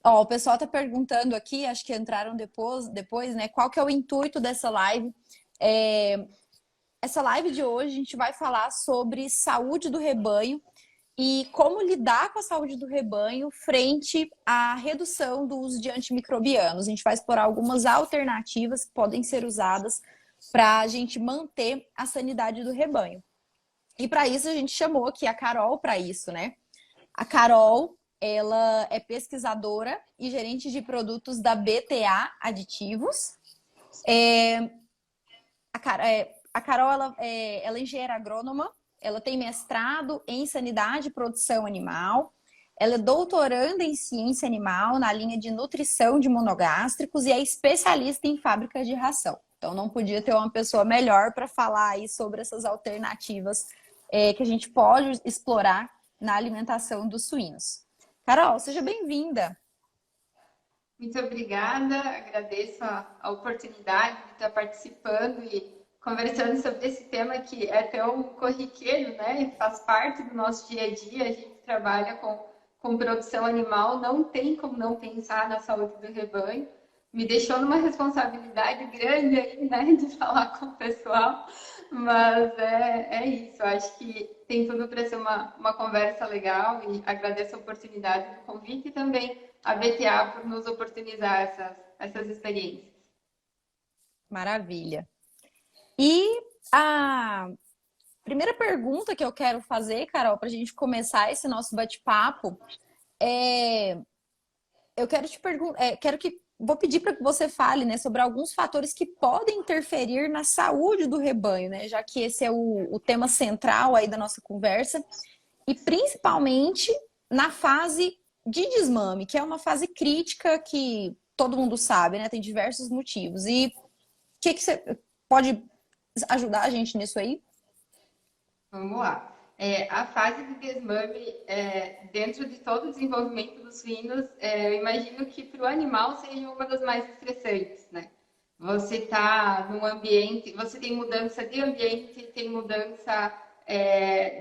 Ó, o pessoal tá perguntando aqui, acho que entraram depois, né? Qual que é o intuito dessa live? É, Essa live de hoje a gente vai falar sobre saúde do rebanho e como lidar com a saúde do rebanho frente à redução do uso de antimicrobianos. A gente vai explorar algumas alternativas que podem ser usadas para a gente manter a sanidade do rebanho. E para isso a gente chamou aqui a Carol para isso, né? A Carol, ela é pesquisadora e gerente de produtos da BTA Aditivos. A Carol, ela é engenheira agrônoma, ela tem mestrado em sanidade e produção animal, ela é doutoranda em ciência animal na linha de nutrição de monogástricos e é especialista em fábricas de ração. Então, não podia ter uma pessoa melhor para falar aí sobre essas alternativas que a gente pode explorar na alimentação dos suínos. Carol, seja bem-vinda. Muito obrigada, agradeço a oportunidade de estar participando e conversando sobre esse tema que é tão corriqueiro, né? Faz parte do nosso dia a dia, a gente trabalha com produção animal, não tem como não pensar na saúde do rebanho. Me deixou numa responsabilidade grande aí, né, de falar com o pessoal, mas é isso, acho que tem tudo para ser uma conversa legal e agradeço a oportunidade do convite e também a BTA por nos oportunizar essas experiências. Maravilha. E a primeira pergunta que eu quero fazer, Carol, para a gente começar esse nosso bate-papo, é, eu quero te perguntar, vou pedir para que você fale, né, sobre alguns fatores que podem interferir na saúde do rebanho, né, já que esse é o tema central aí da nossa conversa, e principalmente na fase de desmame, que é uma fase crítica que todo mundo sabe, né, tem diversos motivos. E o que você pode ajudar a gente nisso aí? Vamos lá. A fase de desmame, dentro de todo o desenvolvimento dos suínos, eu imagino que para o animal seja uma das mais estressantes, né? Você está num ambiente, você tem mudança de ambiente, tem mudança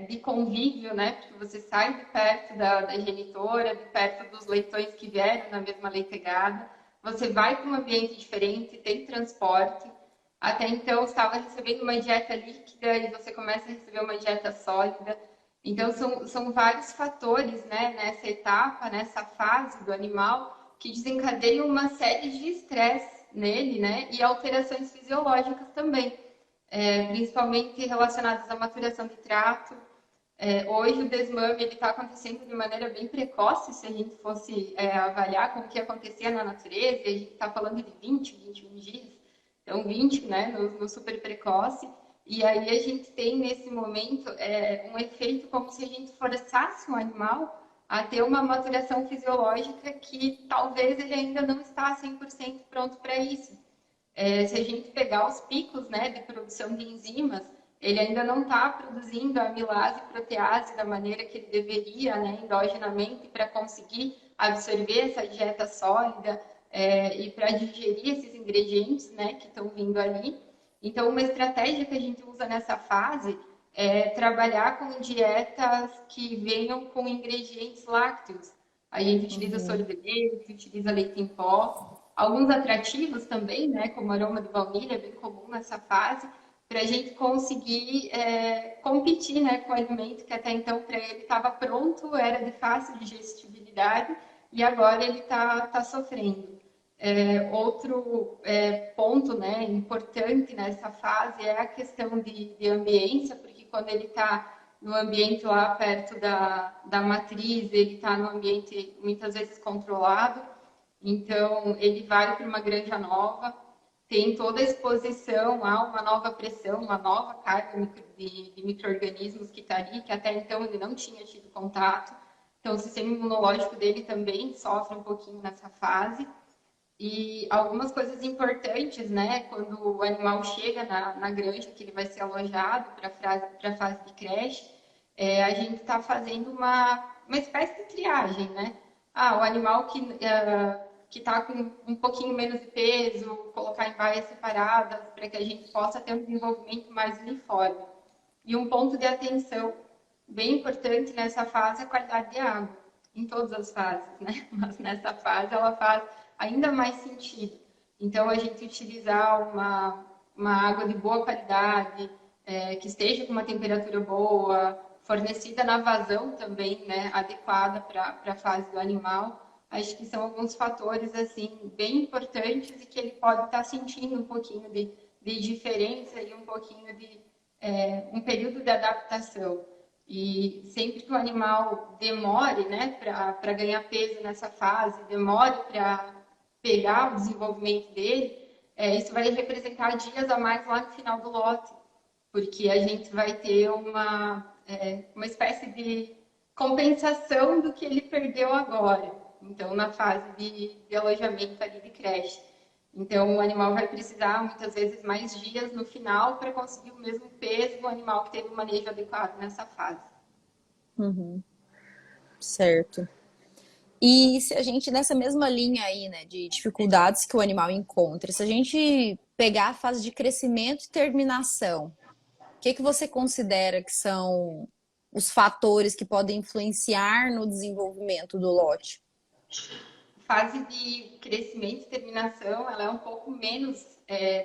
de convívio, né? Porque você sai de perto da genitora, de perto dos leitões que vieram na mesma leitegada, você vai para um ambiente diferente, tem transporte. Até então, estava recebendo uma dieta líquida e você começa a receber uma dieta sólida. Então, são vários fatores, né, nessa etapa, nessa fase do animal, que desencadeiam uma série de estresse nele, né, e alterações fisiológicas também, principalmente relacionadas à maturação de trato. Hoje, o desmame está acontecendo de maneira bem precoce, se a gente fosse avaliar como que acontecia na natureza, e a gente está falando de 20, 21 dias. Então, 20, né, no super precoce. E aí a gente tem, nesse momento, um efeito como se a gente forçasse um animal a ter uma maturação fisiológica que talvez ele ainda não está 100% pronto para isso. Se a gente pegar os picos, né, de produção de enzimas, ele ainda não está produzindo a amilase e protease da maneira que ele deveria, né, endogenamente, para conseguir absorver essa dieta sólida, e para digerir esses ingredientes, né, que estão vindo ali. Então, uma estratégia que a gente usa nessa fase é trabalhar com dietas que venham com ingredientes lácteos. A gente utiliza Uhum. soro de leite, utiliza leite em pó, alguns atrativos também, né, como aroma de baunilha, é bem comum nessa fase, para a gente conseguir competir, né, com o alimento que até então para ele estava pronto, era de fácil digestibilidade, e agora ele está sofrendo. Outro ponto, né, importante nessa fase é a questão de ambiência, porque quando ele está no ambiente lá perto da matriz, ele está no ambiente muitas vezes controlado, então ele vai para uma granja nova, tem toda a exposição a uma nova pressão, uma nova carga de micro-organismos que está ali, que até então ele não tinha tido contato. Então, o sistema imunológico dele também sofre um pouquinho nessa fase. E algumas coisas importantes, né? Quando o animal chega na granja, que ele vai ser alojado para a fase de creche, a gente está fazendo uma espécie de triagem, né? O animal que está com um pouquinho menos de peso, colocar em baias separadas, para que a gente possa ter um desenvolvimento mais uniforme. E um ponto de atenção bem importante nessa fase é a qualidade de água. em todas as fases, né? Mas nessa fase ela faz ainda mais sentido. Então, a gente utilizar uma água de boa qualidade, que esteja com uma temperatura boa, fornecida na vazão também, né, adequada para a fase do animal. Acho que são alguns fatores assim bem importantes e que ele pode estar sentindo um pouquinho de diferença e um pouquinho de um período de adaptação. E sempre que o animal demore, né, para ganhar peso nessa fase, demore para pegar o desenvolvimento dele, isso vai representar dias a mais lá no final do lote, porque a gente vai ter uma espécie de compensação do que ele perdeu agora. Então, na fase de alojamento ali de creche. Então, o animal vai precisar, muitas vezes, mais dias no final para conseguir o mesmo peso do animal que teve o manejo adequado nessa fase. Uhum, certo. E se a gente, nessa mesma linha aí, né, de dificuldades que o animal encontra, se a gente pegar a fase de crescimento e terminação, o que que você considera que são os fatores que podem influenciar no desenvolvimento do lote? Fase de crescimento e terminação, ela é um pouco menos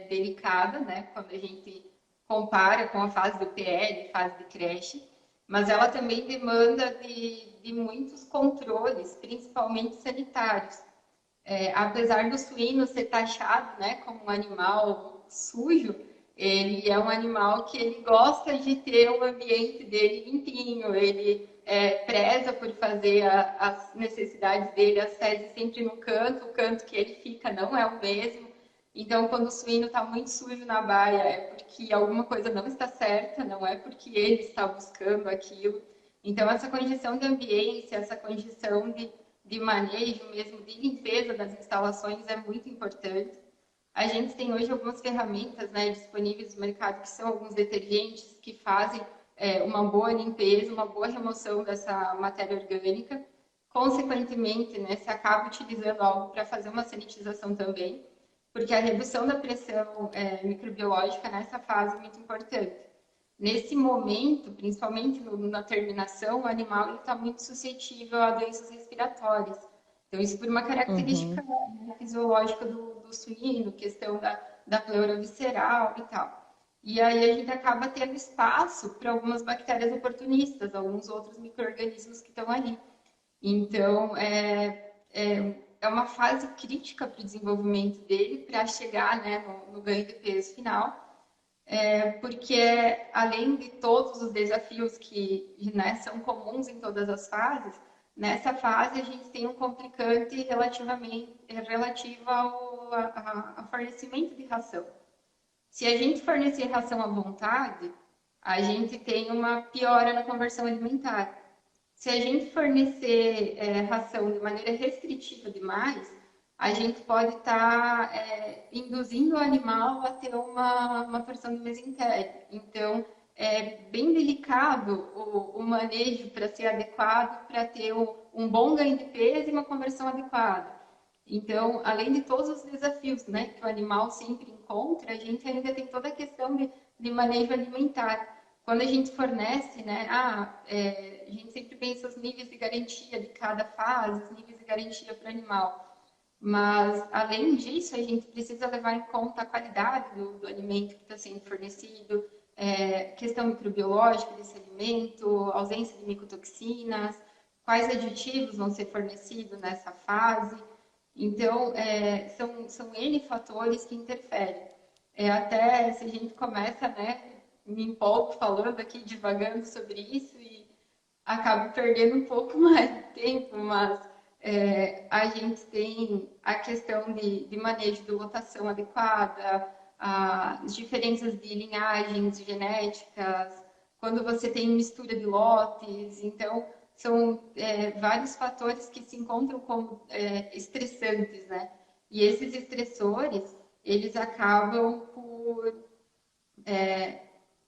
delicada, né? Quando a gente compara com a fase do PL, fase de creche, mas ela também demanda de muitos controles, principalmente sanitários. Apesar do suíno ser taxado, né, como um animal sujo, ele é um animal que ele gosta de ter o ambiente dele limpinho, ele preza por fazer as necessidades dele, as fezes sempre no canto, o canto que ele fica não é o mesmo. Então, quando o suíno está muito sujo na baia, é porque alguma coisa não está certa, não é porque ele está buscando aquilo. Então, essa condição de ambiência, essa condição de manejo mesmo, de limpeza das instalações é muito importante. A gente tem hoje algumas ferramentas, né, disponíveis no mercado que são alguns detergentes que fazem uma boa limpeza, uma boa remoção dessa matéria orgânica. Consequentemente, né, se acaba utilizando algo para fazer uma sanitização também, porque a redução da pressão microbiológica nessa fase é muito importante. Nesse momento, principalmente na terminação, o animal está muito suscetível a doenças respiratórias. Então, isso por uma característica Uhum, fisiológica do suíno, questão da pleura visceral e tal. E aí a gente acaba tendo espaço para algumas bactérias oportunistas, alguns outros micro-organismos que estão ali. Então, é uma fase crítica para o desenvolvimento dele, para chegar, né, no ganho de peso final, porque além de todos os desafios que, né, são comuns em todas as fases, nessa fase a gente tem um complicante relativamente relativo ao fornecimento de ração. Se a gente fornecer ração à vontade, a gente tem uma piora na conversão alimentar. Se a gente fornecer ração de maneira restritiva demais, a gente pode estar induzindo o animal a ter uma porção de mesentério. Então, é bem delicado o manejo para ser adequado, para ter um bom ganho de peso e uma conversão adequada. Então, além de todos os desafios, né, que o animal sempre encontra, a gente ainda tem toda a questão de manejo alimentar. Quando a gente fornece, né, a gente sempre pensa os níveis de garantia de cada fase, os níveis de garantia para o animal. Mas, além disso, a gente precisa levar em conta a qualidade do alimento que está sendo fornecido, questão microbiológica desse alimento, ausência de micotoxinas, quais aditivos vão ser fornecidos nessa fase. Então, são N fatores que interferem. Até se a gente começa, né, me empolgo falando aqui, divagando sobre isso e acabo perdendo um pouco mais de tempo, mas a gente tem a questão de manejo de lotação adequada, as diferenças de linhagens genéticas, quando você tem mistura de lotes, então são vários fatores que se encontram como estressantes, né? E esses estressores, eles acabam por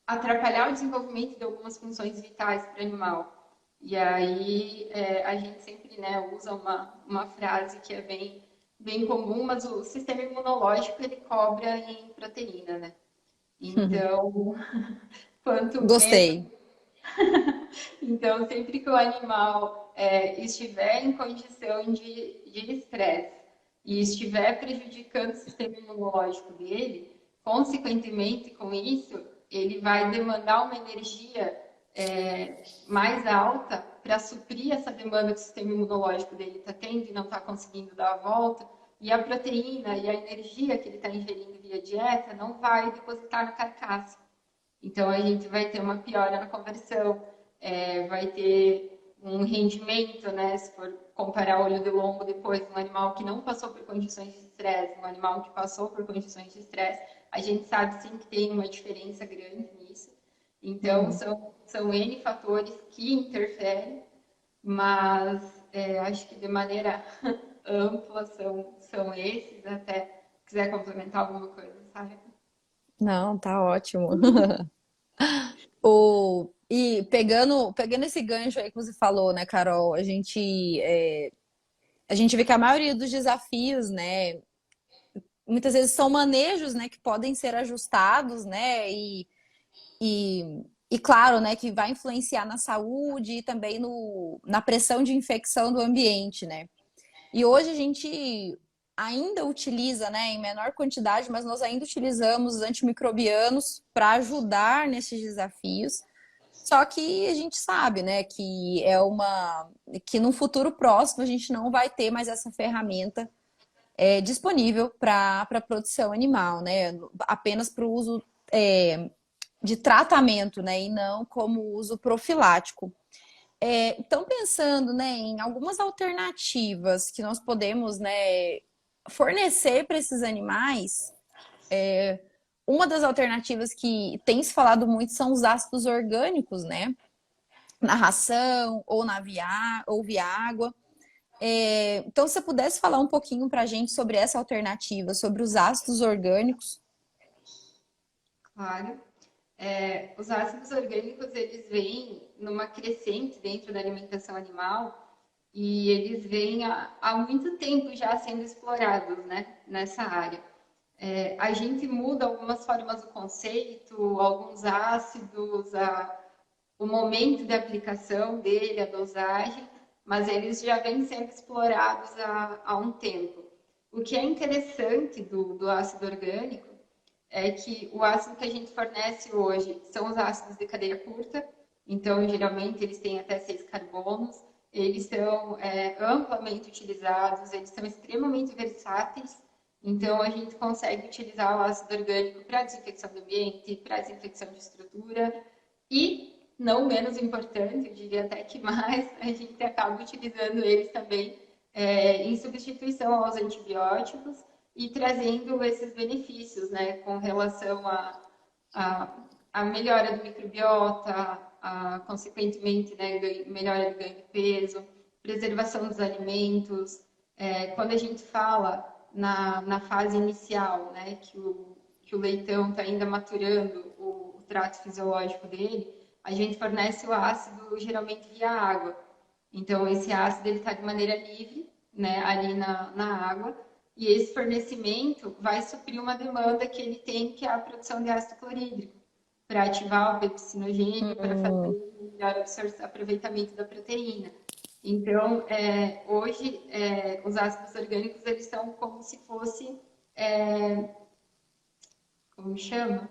atrapalhar o desenvolvimento de algumas funções vitais para o animal. E aí a gente sempre, né, usa uma frase que é bem comum, mas o sistema imunológico ele cobra em proteína, né? Então, quanto menos gostei. então, sempre que o animal estiver em condição de estresse e estiver prejudicando o sistema imunológico dele, consequentemente com isso, ele vai demandar uma energia mais alta para suprir essa demanda que o sistema imunológico dele está tendo e não está conseguindo dar a volta. E a proteína e a energia que ele está ingerindo via dieta não vai depositar na carcaça. Então, a gente vai ter uma piora na conversão, vai ter um rendimento, né? Se for comparar olho de lombo depois, um animal que não passou por condições de estresse, um animal que passou por condições de estresse, a gente sabe sim que tem uma diferença grande nisso. Então, são N fatores que interferem, mas acho que de maneira ampla são esses. Até quiser complementar alguma coisa, sabe? Não, tá ótimo. E pegando esse gancho aí que você falou, né, Carol, a gente vê que a maioria dos desafios, né, muitas vezes são manejos, né, que podem ser ajustados, né, e claro, né, que vai influenciar na saúde e também na pressão de infecção do ambiente, né. E hoje a gente ainda utiliza, né, em menor quantidade, mas nós ainda utilizamos os antimicrobianos para ajudar nesses desafios. Só que a gente sabe, né, que no futuro próximo a gente não vai ter mais essa ferramenta disponível para a produção animal, né, apenas para o uso de tratamento, né, e não como uso profilático. Então, pensando, né, em algumas alternativas que nós podemos, né, fornecer para esses animais, uma das alternativas que tem se falado muito são os ácidos orgânicos, né, na ração ou ou via água. Então, se você pudesse falar um pouquinho para a gente sobre essa alternativa, sobre os ácidos orgânicos. Claro. Os ácidos orgânicos, eles vêm numa crescente dentro da alimentação animal e eles vêm há muito tempo já sendo explorados, né, nessa área. A gente muda algumas formas do conceito, alguns ácidos, o momento de aplicação dele, a dosagem, mas eles já vêm sendo explorados há um tempo. O que é interessante do ácido orgânico é que o ácido que a gente fornece hoje são os ácidos de cadeia curta, então geralmente eles têm até 6 carbonos, eles são amplamente utilizados, eles são extremamente versáteis, então a gente consegue utilizar o ácido orgânico para desinfecção do ambiente, para desinfecção de estrutura e, não menos importante, eu diria até que mais, a gente acaba utilizando eles também em substituição aos antibióticos e trazendo esses benefícios, né, com relação à melhora do microbiota, consequentemente, né, melhora do ganho de peso, preservação dos alimentos. Quando a gente fala na fase inicial, né, que o leitão está ainda maturando o trato fisiológico dele, a gente fornece o ácido geralmente via água. Então, esse ácido está de maneira livre, né, ali na água, e esse fornecimento vai suprir uma demanda que ele tem, que é a produção de ácido clorídrico, para ativar o pepsinogênio, para fazer o melhor aproveitamento da proteína. Então, hoje, os ácidos orgânicos, eles são como se fosse, como chama?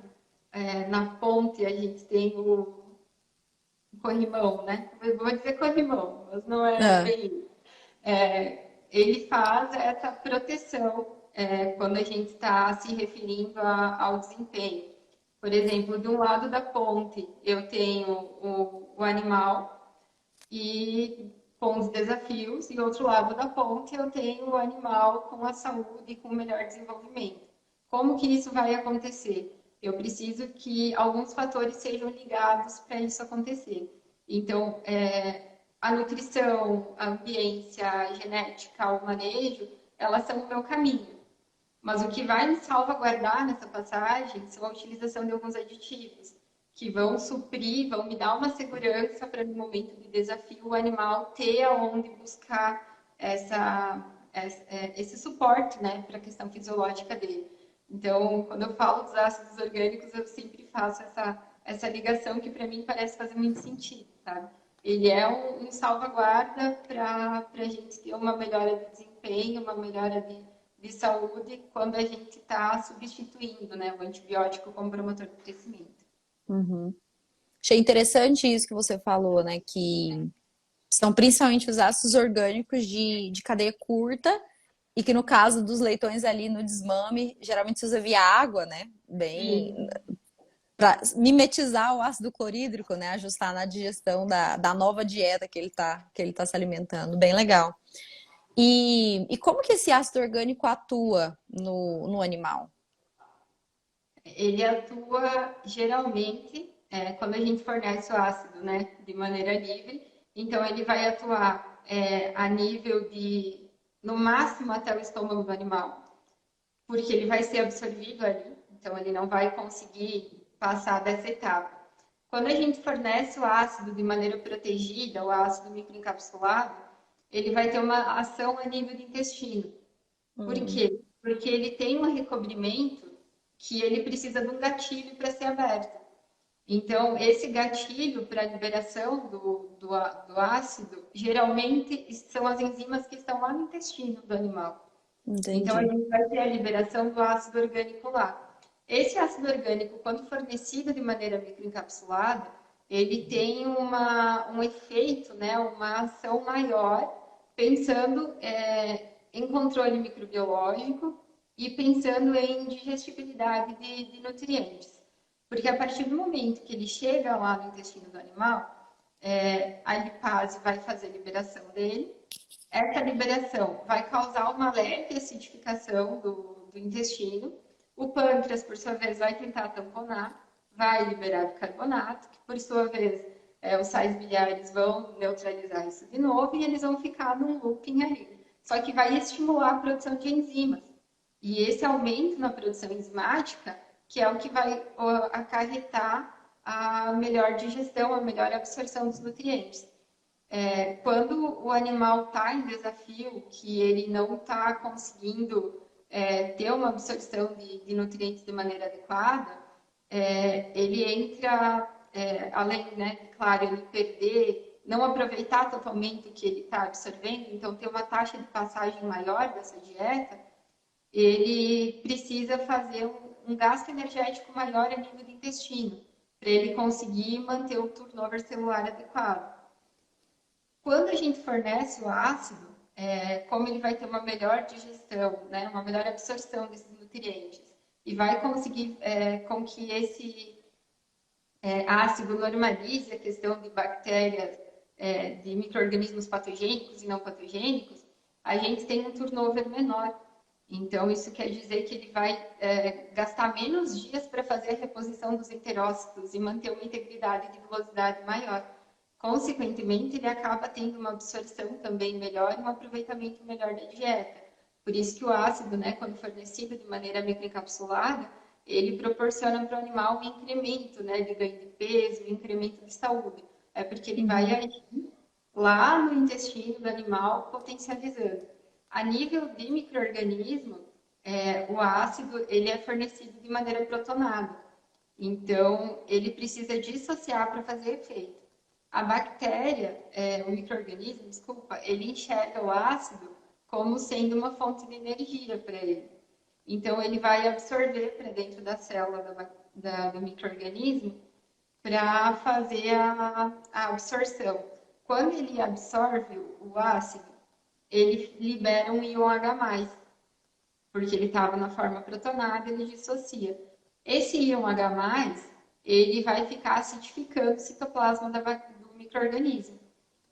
Na ponte, a gente tem o corrimão, né? Eu vou dizer corrimão, mas não é Ah, bem isso. Ele faz essa proteção quando a gente está se referindo ao desempenho. Por exemplo, de um lado da ponte eu tenho o animal e com os desafios, e do outro lado da ponte eu tenho o animal com a saúde e com o melhor desenvolvimento. Como que isso vai acontecer? Eu preciso que alguns fatores sejam ligados para isso acontecer. Então, a nutrição, a ambiência, a genética, o manejo, elas são o meu caminho. Mas o que vai me salvaguardar nessa passagem são a utilização de alguns aditivos, que vão suprir, vão me dar uma segurança para no momento de desafio o animal ter aonde buscar esse suporte, né, para a questão fisiológica dele. Então, quando eu falo dos ácidos orgânicos, eu sempre faço essa ligação que para mim parece fazer muito sentido, sabe? Ele é um salvaguarda para a gente ter uma melhora de desempenho, uma melhora de saúde quando a gente está substituindo, né, o antibiótico como promotor de crescimento. Uhum. Achei interessante isso que você falou, né? Que são principalmente os ácidos orgânicos de cadeia curta e que no caso dos leitões ali no desmame, geralmente se usa via água, né? Bem, E para mimetizar o ácido clorídrico, né? Ajustar na digestão da nova dieta que ele tá se alimentando. Bem legal. E como que esse ácido orgânico atua no animal? ele atua geralmente quando a gente fornece o ácido, né, de maneira livre. Então, ele vai atuar a nível de, no máximo, até o estômago do animal, porque ele vai ser absorvido ali, então ele não vai conseguir passar dessa etapa. Quando a gente fornece o ácido de maneira protegida, o ácido microencapsulado, ele vai ter uma ação a nível do intestino. Por Hum, quê? Porque ele tem um recobrimento que ele precisa de um gatilho para ser aberto. Então, esse gatilho para a liberação do ácido, geralmente são as enzimas que estão lá no intestino do animal. Então, a entendi. gente vai ter a liberação do ácido orgânico lá. Esse ácido orgânico, quando fornecido de maneira microencapsulada, ele tem um efeito, né, uma ação maior, pensando em controle microbiológico e pensando em digestibilidade de nutrientes. Porque a partir do momento que ele chega lá no intestino do animal, a lipase vai fazer a liberação dele. Essa liberação vai causar uma leve acidificação do intestino. O pâncreas, por sua vez, vai tentar tamponar, vai liberar bicarbonato, que por sua vez os sais biliares vão neutralizar isso de novo e eles vão ficar num looping aí. Só que vai estimular a produção de enzimas. E esse aumento na produção enzimática, que é o que vai acarretar a melhor digestão, a melhor absorção dos nutrientes. Quando o animal está em desafio, que ele não está conseguindo ter uma absorção de nutrientes de maneira adequada, ele entra, além, né, claro, ele perder, não aproveitar totalmente o que ele está absorvendo, então ter uma taxa de passagem maior dessa dieta, ele precisa fazer um gasto energético maior a nível do intestino, para ele conseguir manter o turnover celular adequado. Quando a gente fornece o ácido, como ele vai ter uma melhor digestão, né, uma melhor absorção desses nutrientes, e vai conseguir com que esse ácido normalize a questão de bactérias, de micro-organismos patogênicos e não patogênicos, a gente tem um turnover menor. Então, isso quer dizer que ele vai gastar menos dias para fazer a reposição dos enterócitos e manter uma integridade de velocidade maior. Consequentemente, ele acaba tendo uma absorção também melhor e um aproveitamento melhor da dieta. Por isso que o ácido, né, quando fornecido de maneira microencapsulada, ele proporciona para o animal um incremento, né, de ganho de peso, um incremento de saúde. É porque ele vai Uhum. agir lá no intestino do animal, potencializando. A nível de microorganismo, o ácido ele é fornecido de maneira protonada. Então, ele precisa dissociar para fazer efeito. A bactéria, o microorganismo, desculpa, ele enxerga o ácido como sendo uma fonte de energia para ele. Então, ele vai absorver para dentro da célula do microorganismo para fazer a absorção. Quando ele absorve o ácido, ele libera um íon H+, porque ele estava na forma protonada, ele dissocia. Esse íon H+, ele vai ficar acidificando o citoplasma do microorganismo.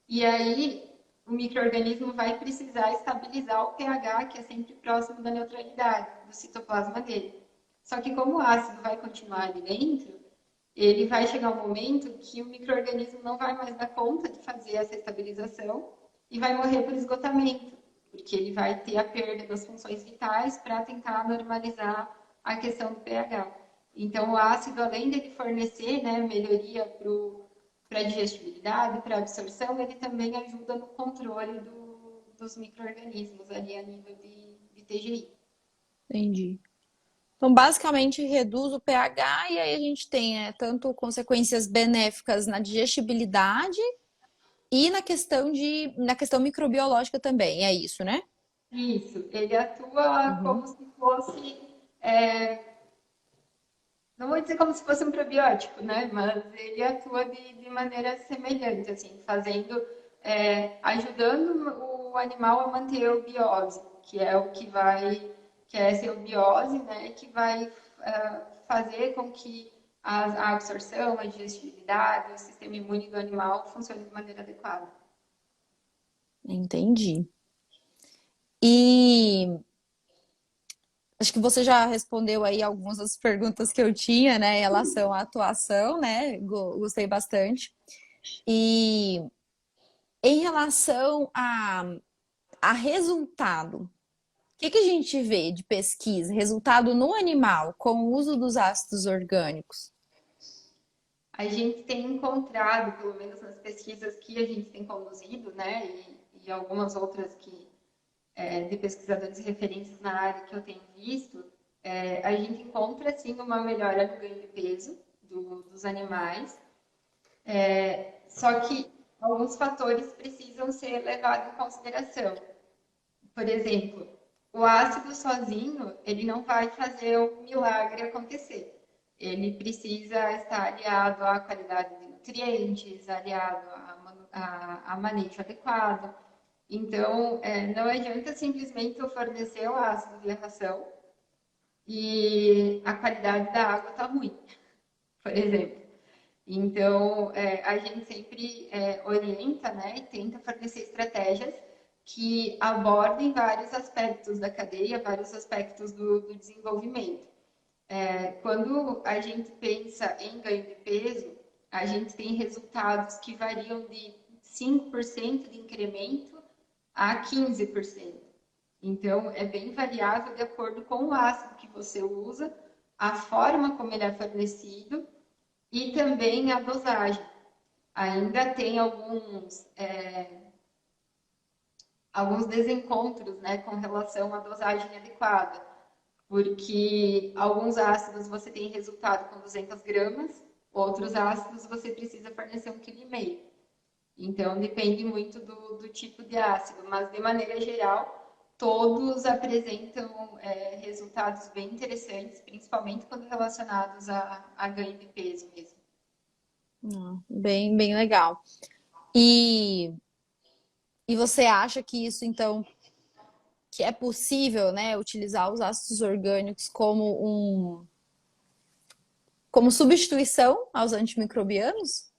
E aí, o microorganismo vai precisar estabilizar o pH, que é sempre próximo da neutralidade do citoplasma dele. Só que como o ácido vai continuar ali dentro, ele vai chegar um momento que o microorganismo não vai mais dar conta de fazer essa estabilização e vai morrer por esgotamento, porque ele vai ter a perda das funções vitais para tentar normalizar a questão do pH. Então, o ácido, além de fornecer, né, melhoria para a digestibilidade, para a absorção, ele também ajuda no controle dos micro-organismos ali a nível de TGI. Entendi. Então, basicamente, reduz o pH e aí a gente tem tanto consequências benéficas na digestibilidade, E na questão microbiológica também, é isso, né? Isso, ele atua Uhum. como se fosse, é, não vou dizer como se fosse um probiótico, né? Mas ele atua de maneira semelhante, assim, fazendo, ajudando o animal a manter a biose, que é o que vai, que é essa biose, né? Que vai fazer com que a absorção, a digestibilidade, o sistema imune do animal funcione de maneira adequada. Entendi. E acho que você já respondeu aí algumas das perguntas que eu tinha, né, em relação à atuação, né? Gostei bastante. E em relação a resultado, o que a gente vê de pesquisa? Resultado no animal com o uso dos ácidos orgânicos? A gente tem encontrado, pelo menos nas pesquisas que a gente tem conduzido, né, e algumas outras que de pesquisadores referentes na área que eu tenho visto, a gente encontra sim uma melhora no ganho de peso dos animais, só que alguns fatores precisam ser levados em consideração. Por exemplo, o ácido sozinho, ele não vai fazer o milagre acontecer. Ele precisa estar aliado à qualidade de nutrientes, aliado a manejo adequado. Então, não adianta simplesmente eu fornecer o ácido de ração e a qualidade da água está ruim, por exemplo. Então, a gente sempre orienta, né, e tenta fornecer estratégias que abordem vários aspectos da cadeia, vários aspectos do desenvolvimento. Quando a gente pensa em ganho de peso, a gente tem resultados que variam de 5% de incremento a 15%. Então, é bem variável de acordo com o ácido que você usa, a forma como ele é fornecido e também a dosagem. Ainda tem alguns desencontros, né, com relação à dosagem adequada, porque alguns ácidos você tem resultado com 200 gramas, outros ácidos você precisa fornecer 1,5 kg. Então, depende muito do tipo de ácido, mas de maneira geral, todos apresentam resultados bem interessantes, principalmente quando relacionados a ganho de peso mesmo. Bem, bem legal. E, e você acha que isso, então, que é possível, né, utilizar os ácidos orgânicos como substituição aos antimicrobianos?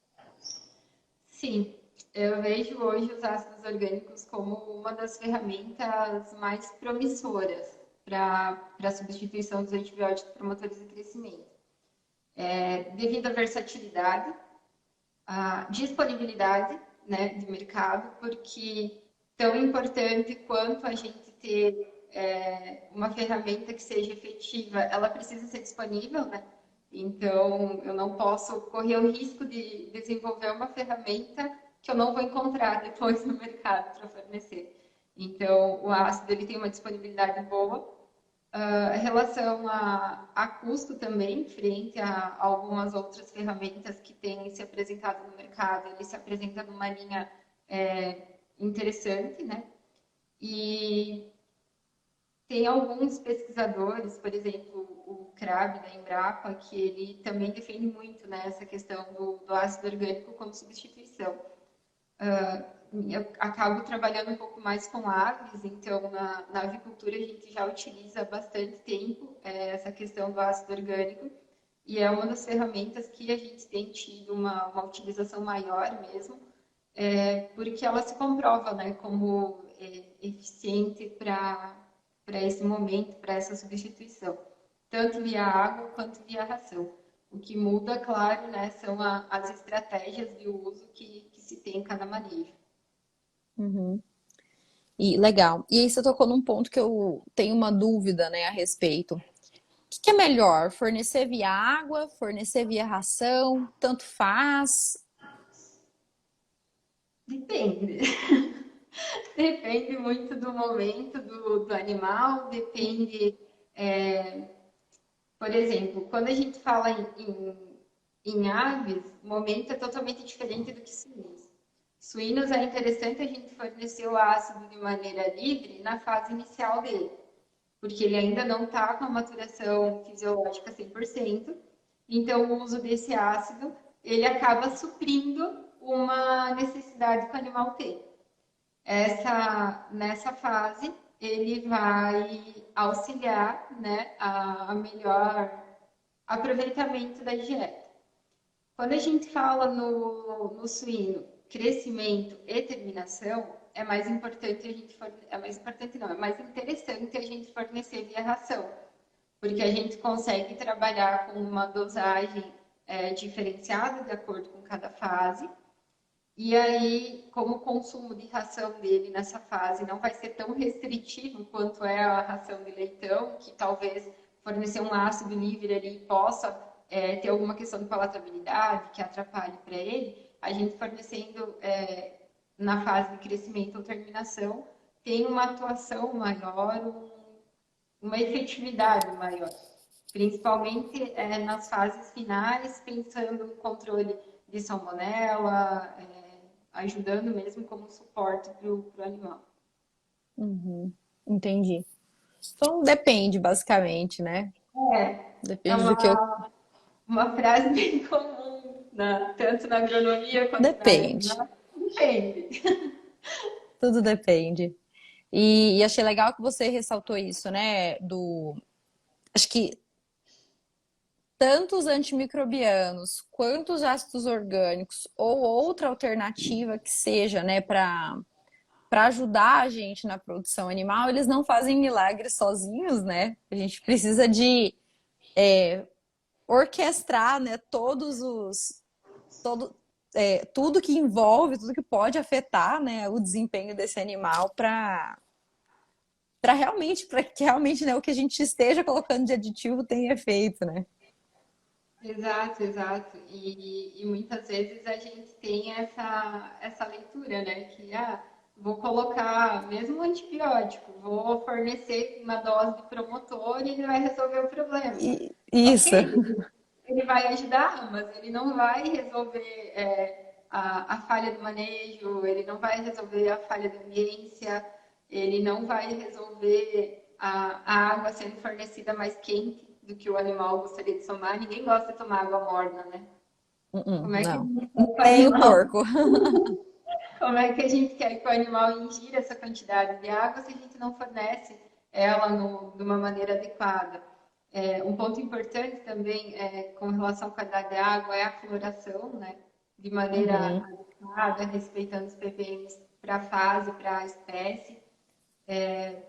Sim, eu vejo hoje os ácidos orgânicos como uma das ferramentas mais promissoras para a substituição dos antibióticos promotores de crescimento. Devido à versatilidade, à disponibilidade, né, de mercado, porque tão importante quanto a gente ter uma ferramenta que seja efetiva, ela precisa ser disponível, né? Então, eu não posso correr o risco de desenvolver uma ferramenta que eu não vou encontrar depois no mercado para fornecer. Então, o ácido ele tem uma disponibilidade boa, em relação a custo também, frente a algumas outras ferramentas que têm se apresentado no mercado, ele se apresenta numa linha interessante, né? E tem alguns pesquisadores, por exemplo, o Crabbe da Embrapa, que ele também defende muito, né, essa questão do ácido orgânico como substituição. Eu acabo trabalhando um pouco mais com aves, então na avicultura a gente já utiliza há bastante tempo essa questão do ácido orgânico e é uma das ferramentas que a gente tem tido uma utilização maior mesmo, porque ela se comprova, né, como eficiente para esse momento, para essa substituição, tanto via água quanto via ração. O que muda, claro, né, são as estratégias de uso que se tem em cada manejo. Uhum. E legal. E aí você tocou num ponto que eu tenho uma dúvida, né, a respeito. O que é melhor? Fornecer via água, fornecer via ração? Tanto faz? Depende. Depende muito do momento do animal, depende. é, por exemplo, quando a gente fala em aves, o momento é totalmente diferente do que suínos. Suínos é interessante a gente fornecer o ácido de maneira livre na fase inicial dele, porque ele ainda não está com a maturação fisiológica 100%. Então, o uso desse ácido, ele acaba suprindo uma necessidade que o animal tem. Nessa fase, ele vai auxiliar, né, a melhor aproveitamento da dieta. Quando a gente fala no suíno, crescimento e terminação, é mais importante a gente é mais importante não, é mais interessante a gente fornecer via ração, porque a gente consegue trabalhar com uma dosagem diferenciada de acordo com cada fase. E aí, como o consumo de ração dele nessa fase não vai ser tão restritivo quanto é a ração de leitão, que talvez fornecer um ácido livre ali possa ter alguma questão de palatabilidade que atrapalhe para ele, a gente fornecendo na fase de crescimento ou terminação tem uma atuação maior, uma efetividade maior, principalmente nas fases finais, pensando no controle de salmonela, ajudando mesmo como suporte para o animal. Uhum, entendi. Então depende, basicamente, né? É Depende do que eu. uma frase bem comum, tanto na agronomia quanto na área Depende. animal. Depende. Tudo depende. E achei legal que você ressaltou isso, né? Do. Acho que tanto os antimicrobianos quanto os ácidos orgânicos ou outra alternativa que seja, né, para ajudar a gente na produção animal, eles não fazem milagres sozinhos, né? A gente precisa de orquestrar, né, tudo que envolve, tudo que pode afetar, né, o desempenho desse animal para que realmente, né, o que a gente esteja colocando de aditivo tenha efeito, né? Exato, exato. E muitas vezes a gente tem essa leitura, né? Que vou colocar mesmo um antibiótico, vou fornecer uma dose de promotor e ele vai resolver o problema. Isso. Ok, ele vai ajudar, mas ele não vai resolver a falha do manejo, ele não vai resolver a falha da ambiência, ele não vai resolver a água sendo fornecida mais quente do que o animal gostaria de tomar. Ninguém gosta de tomar água morna, né? Como é que a Não. gente quer que o Nem o animal, porco. como é que a gente quer que o animal ingira essa quantidade de água se a gente não fornece ela de uma maneira adequada? Um ponto importante também com relação à qualidade da água é a cloração, né? De maneira Uhum. adequada, respeitando os ppms para a fase, para a espécie,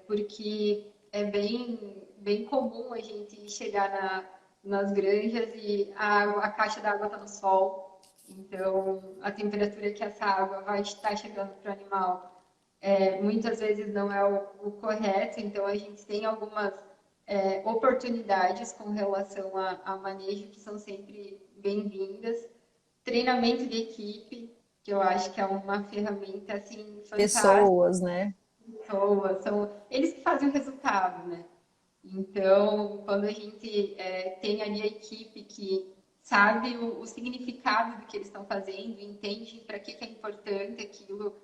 porque é bem comum a gente chegar nas granjas e a caixa d'água está no sol, então a temperatura que essa água vai estar chegando para o animal muitas vezes não é o correto, então a gente tem algumas oportunidades com relação a manejo que são sempre bem-vindas. Treinamento de equipe, que eu acho que é uma ferramenta assim fantástica. Pessoas, né? Pessoas, são eles que fazem o resultado, né? Então, quando a gente tem ali a equipe que sabe o significado do que eles estão fazendo, entende para que é importante aquilo,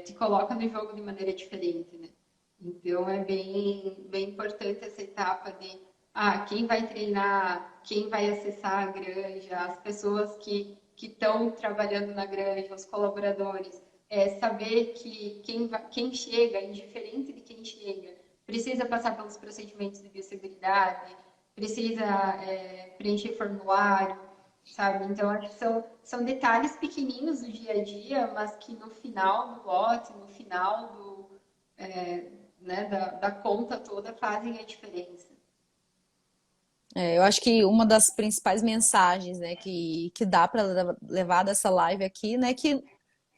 te coloca no jogo de maneira diferente, né? Então, é bem importante essa etapa de quem vai treinar, quem vai acessar a granja, as pessoas que estão trabalhando na granja, os colaboradores, saber que quem chega, indiferente de quem chega, precisa passar pelos procedimentos de biosseguridade, precisa preencher formulário, sabe? Então, acho que são detalhes pequeninos do dia a dia, mas que no final do lote, no final né, da conta toda, fazem a diferença. Eu acho que uma das principais mensagens, né, que dá para levar dessa live aqui, né, que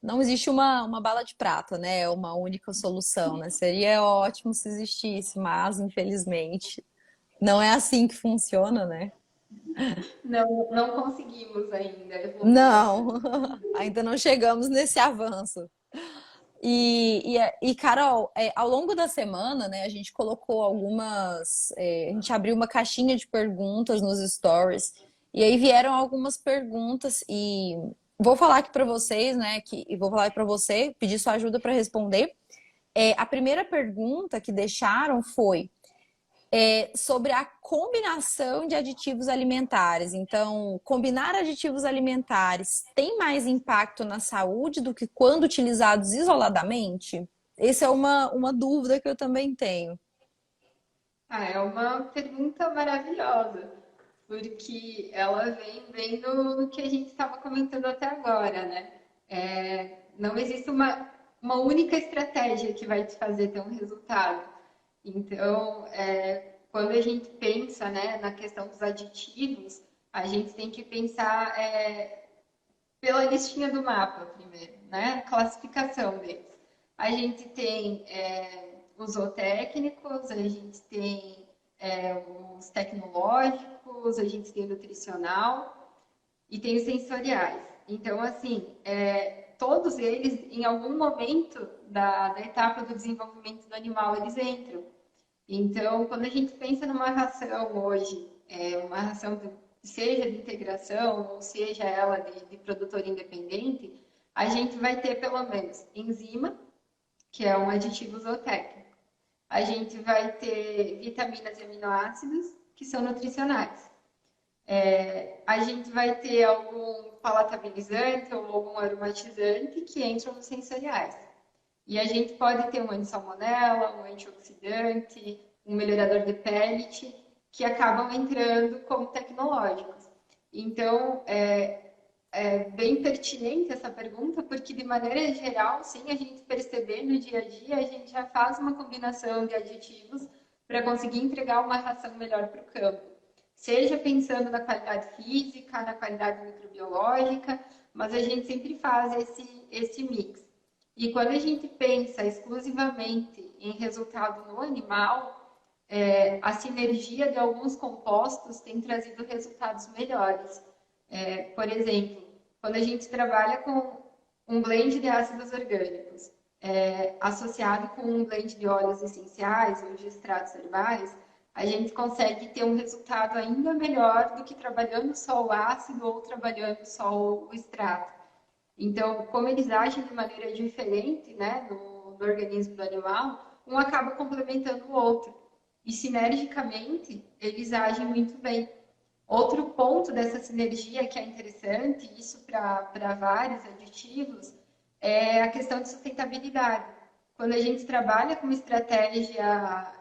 não existe uma bala de prata, né, uma única solução, né? Seria ótimo se existisse, mas infelizmente não é assim que funciona, né? Não conseguimos ainda evoluir Não, bastante. ainda não chegamos nesse avanço. Carol, ao longo da semana, né, a gente colocou a gente abriu uma caixinha de perguntas nos stories, e aí vieram algumas perguntas, vou falar aqui para vocês, né, e vou falar para você, pedir sua ajuda para responder. A primeira pergunta que deixaram foi sobre a combinação de aditivos alimentares. Então, combinar aditivos alimentares tem mais impacto na saúde do que quando utilizados isoladamente? Essa é uma dúvida que eu também tenho. Ah, é uma pergunta maravilhosa, porque ela vem bem no que a gente estava comentando até agora, né? Não existe uma única estratégia que vai te fazer ter um resultado. Então, quando a gente pensa, né, na questão dos aditivos, a gente tem que pensar pela listinha do mapa primeiro, né? Classificação deles. A gente tem os zootécnicos, a gente tem os tecnológicos, a gente tem o nutricional e tem os sensoriais. Então, assim, todos eles, em algum momento da etapa do desenvolvimento do animal, eles entram. Então, quando a gente pensa numa ração hoje, uma ração seja de integração ou seja ela de produtor independente, a gente vai ter pelo menos enzima, que é um aditivo zootécnico. A gente vai ter vitaminas e aminoácidos, que são nutricionais. A gente vai ter algum palatabilizante ou algum aromatizante que entram nos sensoriais. E a gente pode ter um anti-salmonela, um antioxidante, um melhorador de pellet, que acabam entrando como tecnológicos. Então, é bem pertinente essa pergunta, porque de maneira geral, sem a gente perceber no dia a dia, a gente já faz uma combinação de aditivos para conseguir entregar uma ração melhor para o campo. Seja pensando na qualidade física, na qualidade microbiológica, mas a gente sempre faz esse mix. E quando a gente pensa exclusivamente em resultado no animal, a sinergia de alguns compostos tem trazido resultados melhores. Por exemplo, quando a gente trabalha com um blend de ácidos orgânicos associado com um blend de óleos essenciais ou de extratos herbais, a gente consegue ter um resultado ainda melhor do que trabalhando só o ácido ou trabalhando só o extrato. Então, como eles agem de maneira diferente, né, no organismo do animal, um acaba complementando o outro. E sinergicamente, eles agem muito bem. Outro ponto dessa sinergia que é interessante, isso para vários aditivos, é a questão de sustentabilidade. Quando a gente trabalha com uma estratégia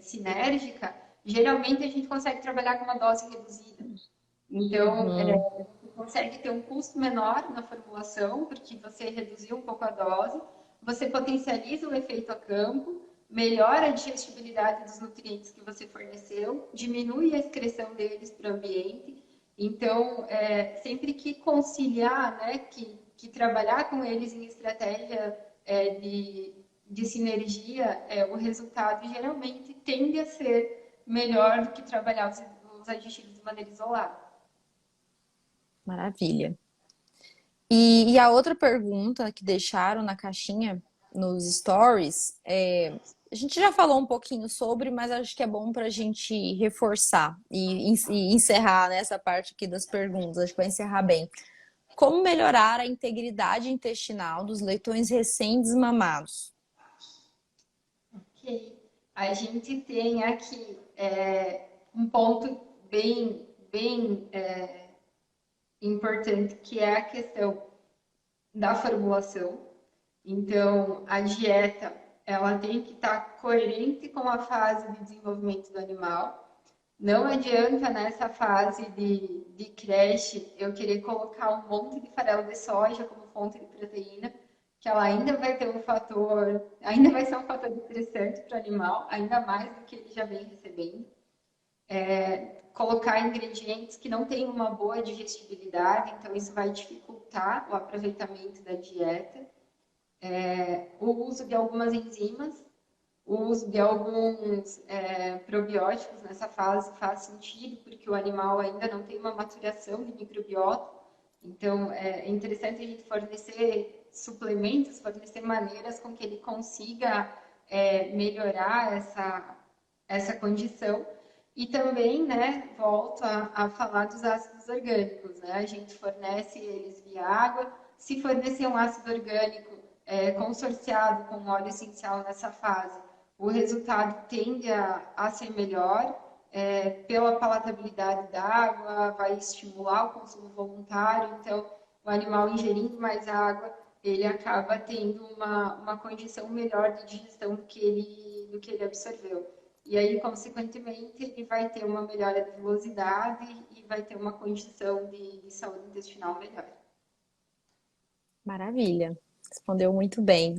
sinérgica, geralmente a gente consegue trabalhar com uma dose reduzida. Então, Uhum. você consegue ter um custo menor na formulação, porque você reduziu um pouco a dose, você potencializa o efeito a campo, melhora a digestibilidade dos nutrientes que você forneceu, diminui a excreção deles para o ambiente. Então, sempre que conciliar, né, que trabalhar com eles em estratégia de sinergia, o resultado geralmente tende a ser melhor do que trabalhar os aditivos de maneira isolada. Maravilha. E a outra pergunta que deixaram na caixinha, nos stories, a gente já falou um pouquinho sobre, mas acho que é bom para a gente reforçar e encerrar nessa parte aqui das perguntas. Acho que vai encerrar bem. Como melhorar a integridade intestinal dos leitões recém-desmamados? Ok. A gente tem aqui um ponto bem importante, que é a questão da formulação. Então, a dieta ela tem que estar coerente com a fase de desenvolvimento do animal. Não adianta nessa fase de creche eu querer colocar um monte de farelo de soja como fonte de proteína, que ela ainda vai ter um fator, ainda vai ser um fator estressante para o animal, ainda mais do que ele já vem recebendo. Colocar ingredientes que não têm uma boa digestibilidade, então isso vai dificultar o aproveitamento da dieta. O uso de algumas enzimas, o uso de alguns probióticos nessa fase faz sentido, porque o animal ainda não tem uma maturação de microbiota. Então, é interessante a gente fornecer suplementos, fornecer maneiras com que ele consiga melhorar essa condição. E também, né, volto a falar dos ácidos orgânicos, né? A gente fornece eles via água. Se fornecer um ácido orgânico consorciado com óleo essencial nessa fase, o resultado tende a ser melhor, pela palatabilidade da água, vai estimular o consumo voluntário. Então, o animal ingerindo mais água, ele acaba tendo uma condição melhor de digestão do que ele absorveu. E aí, consequentemente, ele vai ter uma melhora de velocidade e vai ter uma condição de saúde intestinal melhor. Maravilha. Respondeu muito bem.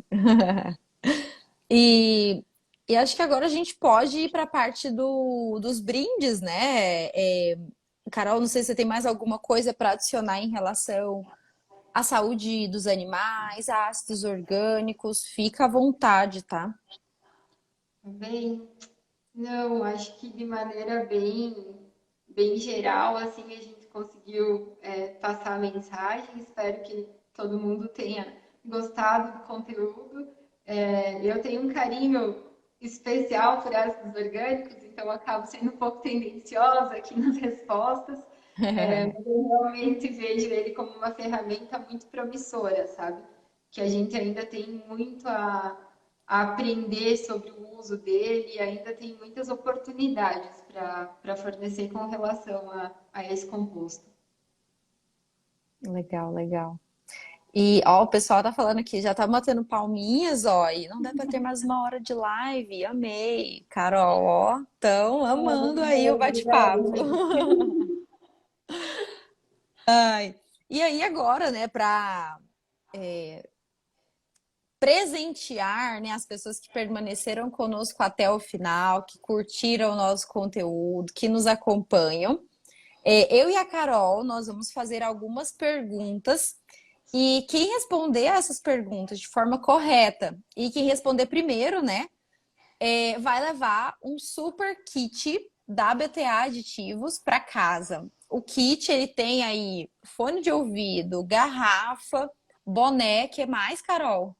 E, e acho que agora a gente pode ir para a parte dos brindes, né? Carol, não sei se você tem mais alguma coisa para adicionar em relação à saúde dos animais, a ácidos orgânicos. Fica à vontade, tá? Bem, não, acho que de maneira bem geral, assim, a gente conseguiu passar a mensagem. Espero que todo mundo tenha gostado do conteúdo. Eu tenho um carinho especial por ácidos orgânicos, então eu acabo sendo um pouco tendenciosa aqui nas respostas. Mas eu realmente vejo ele como uma ferramenta muito promissora, sabe? Que a gente ainda tem muito a aprender sobre o uso dele e ainda tem muitas oportunidades para fornecer com relação a esse composto. Legal, legal. E, ó, o pessoal tá falando aqui, já tá batendo palminhas, ó, e não dá pra ter mais uma hora de live. Amei. Carol, ó, tão amando aí o Obrigada, bate-papo. gente. Ai. E aí agora, né, pra presentear, né, as pessoas que permaneceram conosco até o final, que curtiram o nosso conteúdo, que nos acompanham, eu e a Carol, nós vamos fazer algumas perguntas e quem responder a essas perguntas de forma correta e quem responder primeiro, né, vai levar um super kit da BTA Aditivos para casa. O kit ele tem aí fone de ouvido, garrafa, boné, que mais, Carol?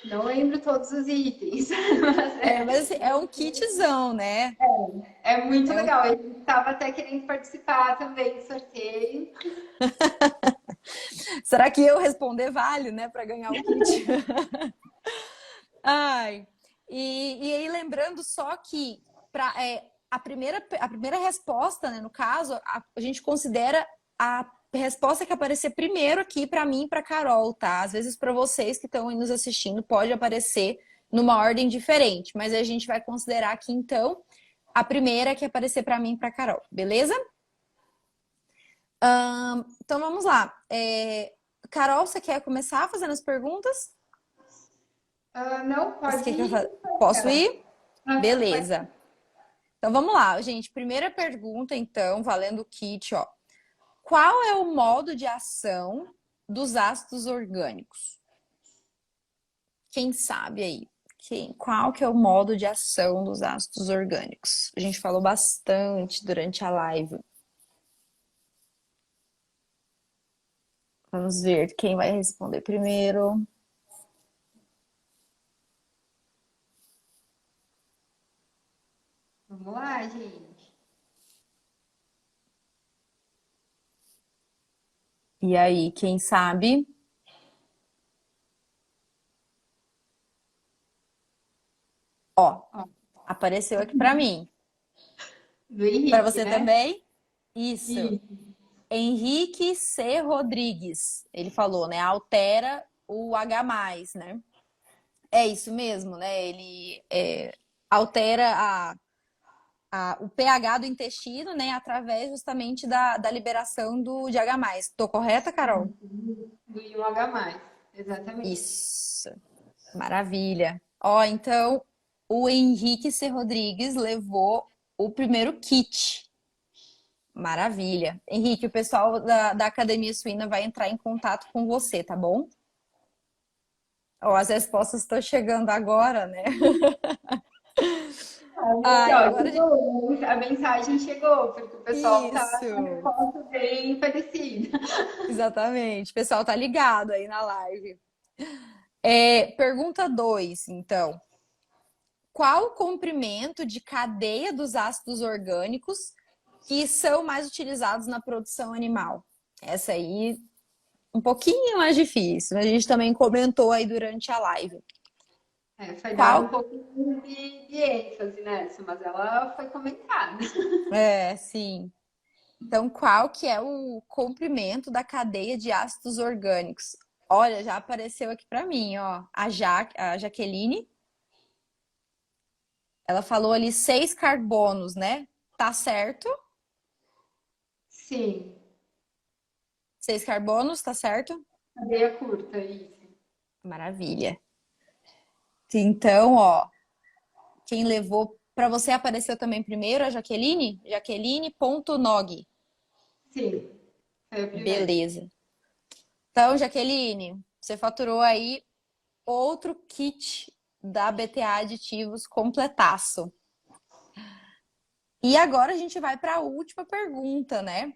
Não lembro todos os itens, mas Mas assim, é um kitzão, né? é muito É um... legal. Eu estava até querendo participar também do sorteio. Será que eu responder vale, né, para ganhar o kit? Ai, e aí lembrando só que a primeira resposta, né, no caso, a gente considera a resposta que aparecer primeiro aqui para mim e para Carol, tá? Às vezes para vocês que estão aí nos assistindo pode aparecer numa ordem diferente, mas a gente vai considerar aqui então a primeira que aparecer para mim e para Carol, beleza? Então vamos lá. Carol, você quer começar fazendo as perguntas? Não, Você pode quer que eu ir, Posso Carol. ir? Pode Beleza. ir. Então vamos lá, gente. Primeira pergunta, então, valendo o kit, ó. Qual é o modo de ação dos ácidos orgânicos? Quem sabe aí? Qual que é o modo de ação dos ácidos orgânicos? A gente falou bastante durante a live. Vamos ver quem vai responder primeiro. Vamos lá, gente. E aí, quem sabe? Ó, Ó, apareceu aqui para mim. do Para Henrique, você né? também? Isso. Isso. Henrique C. Rodrigues. Ele falou, né? Altera o H+, né? É isso mesmo, né? Ele altera o pH do intestino, né? Através justamente da liberação de H+. Tô correta, Carol? Do IUH+. Exatamente. Isso. Maravilha. Ó, então o Henrique C. Rodrigues levou o primeiro kit. Maravilha. Henrique, o pessoal da Academia Suína vai entrar em contato com você, tá bom? Ó, as respostas estão chegando agora, né? Aqui, Ai, ó, agora chegou, a mensagem chegou, porque o pessoal tá com a isso. resposta bem parecida. Exatamente. O pessoal tá ligado aí na live. Pergunta 2, então. qual o comprimento de cadeia dos ácidos orgânicos que são mais utilizados na produção animal? Essa aí, um pouquinho mais difícil. A gente também comentou aí durante a live. Foi dado um Qual? pouco de ênfase nessa, mas ela foi comentada. É, sim. Então, qual que é o comprimento da cadeia de ácidos orgânicos? Olha, já apareceu aqui para mim, ó. A Jaqueline, ela falou ali 6 carbonos, né? Tá certo? Sim, 6 carbonos, tá certo? cadeia curta, isso. Maravilha. Então, ó, quem levou para você apareceu também primeiro a Jaqueline? Jaqueline.nog. Sim, foi a primeira. Beleza. Então, Jaqueline, você faturou aí outro kit da BTA Aditivos completaço. E agora a gente vai para a última pergunta, né?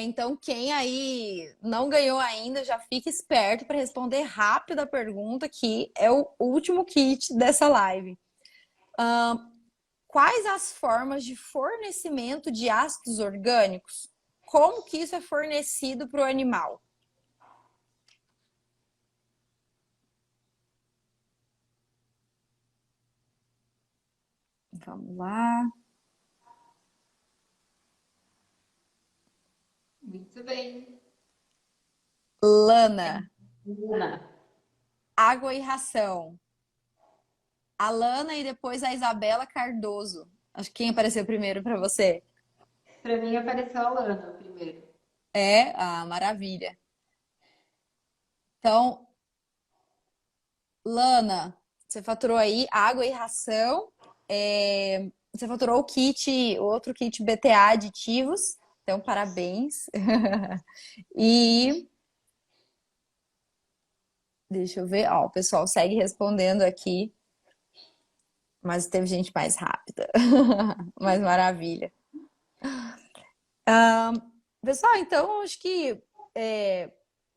Então, quem aí não ganhou ainda, já fica esperto para responder rápido a pergunta, que é o último kit dessa live. Quais as formas de fornecimento de ácidos orgânicos? Como que isso é fornecido para o animal? Vamos lá. Muito bem. Lana, Ana. água e ração. A Lana e depois a Isabela Cardoso. Acho que quem apareceu primeiro para você? Para mim apareceu a Lana primeiro. É, maravilha. Então, Lana, você faturou aí água e ração. Você faturou o kit, o outro kit BTA aditivos. Então, parabéns. E deixa eu ver, ó, o pessoal segue respondendo aqui, mas teve gente mais rápida. Mas maravilha. Pessoal, então acho que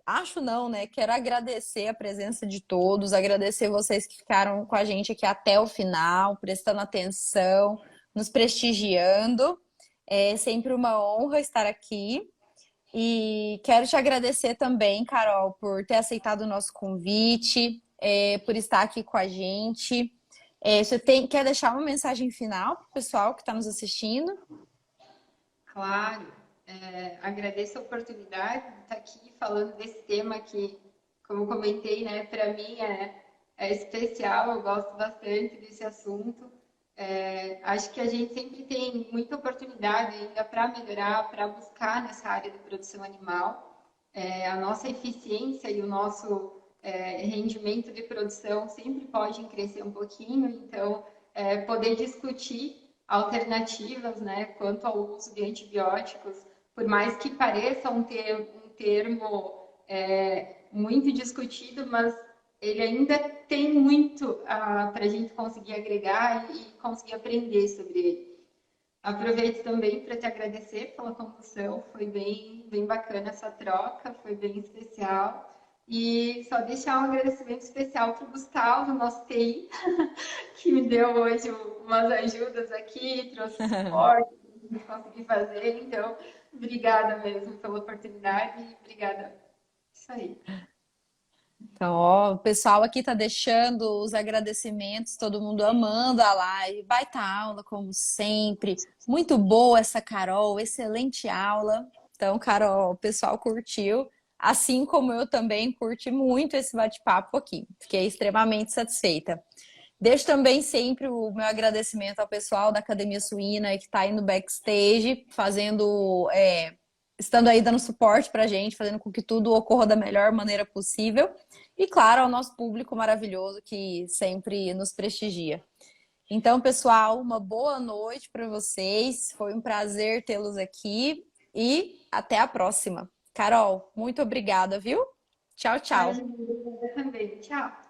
acho não, né? Quero agradecer a presença de todos, agradecer vocês que ficaram com a gente aqui até o final, prestando atenção, nos prestigiando. É sempre uma honra estar aqui. E quero te agradecer também, Carol, por ter aceitado o nosso convite, por estar aqui com a gente. Quer deixar uma mensagem final para o pessoal que está nos assistindo? Claro, agradeço a oportunidade de estar aqui falando desse tema que, como comentei, né, para mim é especial, eu gosto bastante desse assunto. Acho que a gente sempre tem muita oportunidade ainda para melhorar, para buscar nessa área de produção animal. A nossa eficiência e o nosso rendimento de produção sempre podem crescer um pouquinho, então poder discutir alternativas, né, quanto ao uso de antibióticos, por mais que pareça um termo muito discutido, mas ele ainda tem muito para a gente conseguir agregar e conseguir aprender sobre ele. Aproveito também para te agradecer pela condução, foi bem bacana essa troca, foi bem especial. E só deixar um agradecimento especial para o Gustavo, nosso TI, que me deu hoje umas ajudas aqui, trouxe suporte para conseguir fazer. Então, obrigada mesmo pela oportunidade e obrigada. Isso aí. Então, ó, o pessoal aqui tá deixando os agradecimentos, todo mundo amando a live. Baita aula, como sempre. Muito boa essa Carol, excelente aula. Então, Carol, o pessoal curtiu, assim como eu também curti muito esse bate-papo aqui. Fiquei extremamente satisfeita. Deixo também sempre o meu agradecimento ao pessoal da Academia Suína que está aí no backstage, estando aí dando suporte para a gente, fazendo com que tudo ocorra da melhor maneira possível. E, claro, ao nosso público maravilhoso que sempre nos prestigia. Então, pessoal, uma boa noite para vocês. Foi um prazer tê-los aqui e até a próxima. Carol, muito obrigada, viu? Tchau, tchau. Imagina, eu também. Tchau.